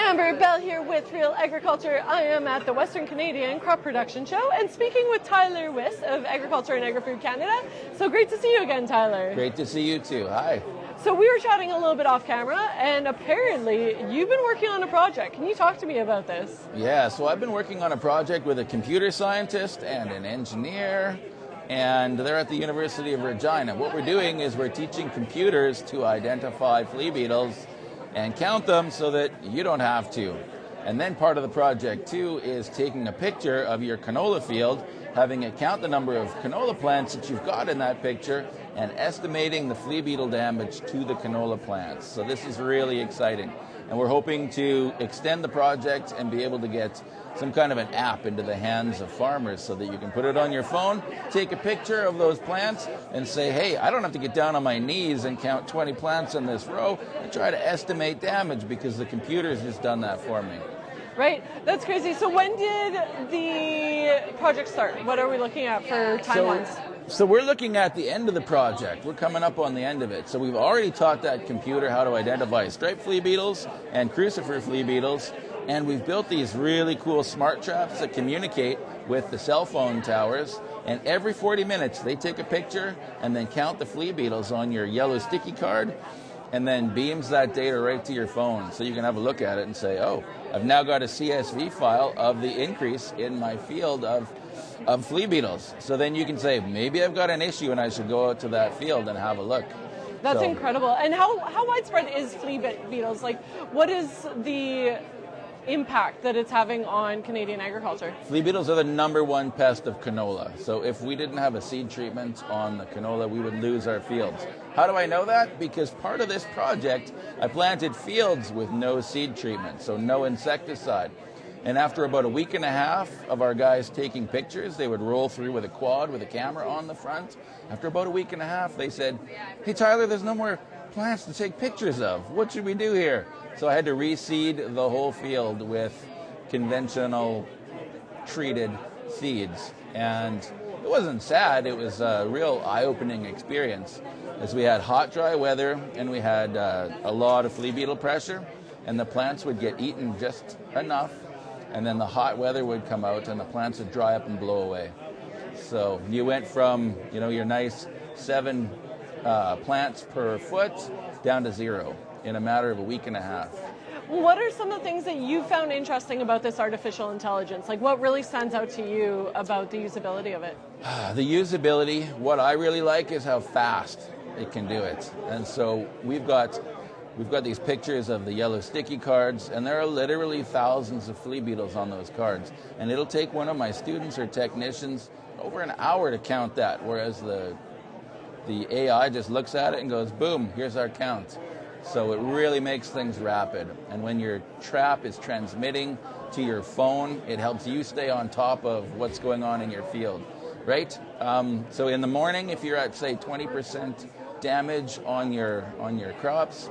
Amber Bell here with Real Agriculture. I am at the Western Canadian Crop Production Show and speaking with Tyler Wist of Agriculture and Agri-Food Canada. So great to see you again, Tyler. Great to see you too. Hi. So we were chatting a little bit off camera, and apparently you've been working on a project. Can you talk to me about this? Yeah, so I've been working on a project with a computer scientist and an engineer, and they're at the University of Regina. What we're doing is we're teaching computers to identify flea beetles and count them so that you don't have to. And then part of the project too is taking a picture of your canola field, having it count the number of canola plants that you've got in that picture, and estimating the flea beetle damage to the canola plants. So this is really exciting. And we're hoping to extend the project and be able to get some kind of an app into the hands of farmers so that you can put it on your phone, take a picture of those plants and say, hey, I don't have to get down on my knees and count 20 plants in this row and try to estimate damage because the computer's just done that for me. Right, that's crazy. So when did the project start? What are we looking at for timelines? So we're looking at the end of the project. We're coming up on the end of it. So we've already taught that computer how to identify striped flea beetles and crucifer flea beetles. And we've built these really cool smart traps that communicate with the cell phone towers. And every 40 minutes, they take a picture and then count the flea beetles on your yellow sticky card and then beams that data right to your phone. So you can have a look at it and say, oh, I've now got a CSV file of the increase in my field of flea beetles. So then you can say, maybe I've got an issue and I should go out to that field and have a look. That's incredible. And how widespread is flea beetles? Like, what is the impact that it's having on Canadian agriculture? Flea beetles are the #1 pest of canola. So if we didn't have a seed treatment on the canola, we would lose our fields. How do I know that? Because part of this project, I planted fields with no seed treatment, so no insecticide. And after about a week and a half of our guys taking pictures, they would roll through with a quad with a camera on the front. After about a week and a half, they said, hey, Tyler, there's no more plants to take pictures of. What should we do here? So I had to reseed the whole field with conventional treated seeds. And it wasn't sad. It was a real eye-opening experience as we had hot, dry weather and we had a lot of flea beetle pressure, and the plants would get eaten just enough, and then the hot weather would come out and the plants would dry up and blow away. So you went from, your nice 7 plants per foot down to 0 in a matter of a week and a half. What are some of the things that you found interesting about this artificial intelligence? Like, what really stands out to you about the usability of it? The usability, what I really like is how fast it can do it. And so we've got these pictures of the yellow sticky cards, and there are literally thousands of flea beetles on those cards. And it'll take one of my students or technicians over an hour to count that, whereas the AI just looks at it and goes, boom, here's our count. So it really makes things rapid. And when your trap is transmitting to your phone, it helps you stay on top of what's going on in your field, right? So in the morning, if you're at, say, 20% damage on your crops,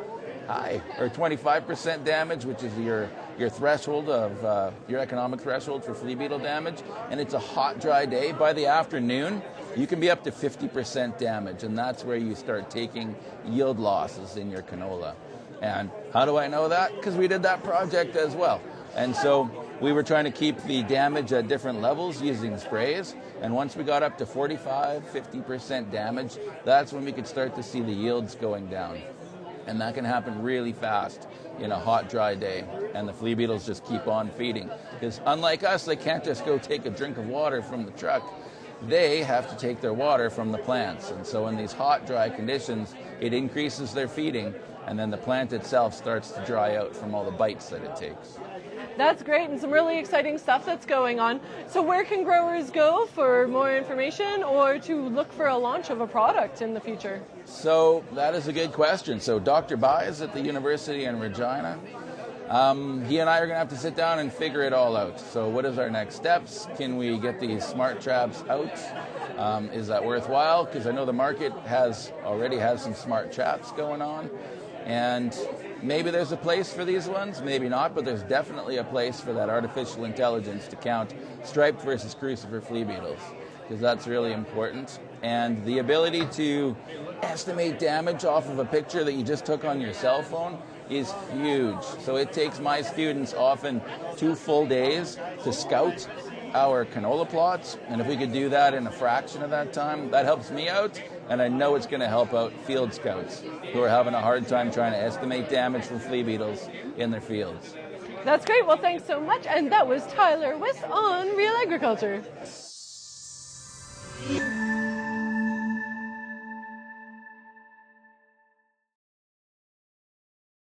or 25% damage, which is your threshold of your economic threshold for flea beetle damage, and it's a hot, dry day, by the afternoon, you can be up to 50% damage, and that's where you start taking yield losses in your canola. And how do I know that? Because we did that project as well. And so we were trying to keep the damage at different levels using sprays, and once we got up to 45, 50% damage, that's when we could start to see the yields going down. And that can happen really fast in a hot, dry day, and the flea beetles just keep on feeding. Because unlike us, they can't just go take a drink of water from the truck. They have to take their water from the plants. And so in these hot, dry conditions, it increases their feeding, and then the plant itself starts to dry out from all the bites that it takes. That's great, and some really exciting stuff that's going on. So where can growers go for more information or to look for a launch of a product in the future? So that is a good question. So Dr. Bai is at the University in Regina. He and I are going to have to sit down and figure it all out. So what is our next steps? Can we get these smart traps out? Is that worthwhile? Because I know the market already has some smart traps going on. And maybe there's a place for these ones, maybe not, but there's definitely a place for that artificial intelligence to count striped versus crucifer flea beetles, because that's really important. And the ability to estimate damage off of a picture that you just took on your cell phone is huge. So it takes my students often 2 full days to scout our canola plots, and if we could do that in a fraction of that time, that helps me out, and I know it's going to help out field scouts who are having a hard time trying to estimate damage from flea beetles in their fields. That's great. Well, thanks so much. And that was Tyler Wist on Real Agriculture.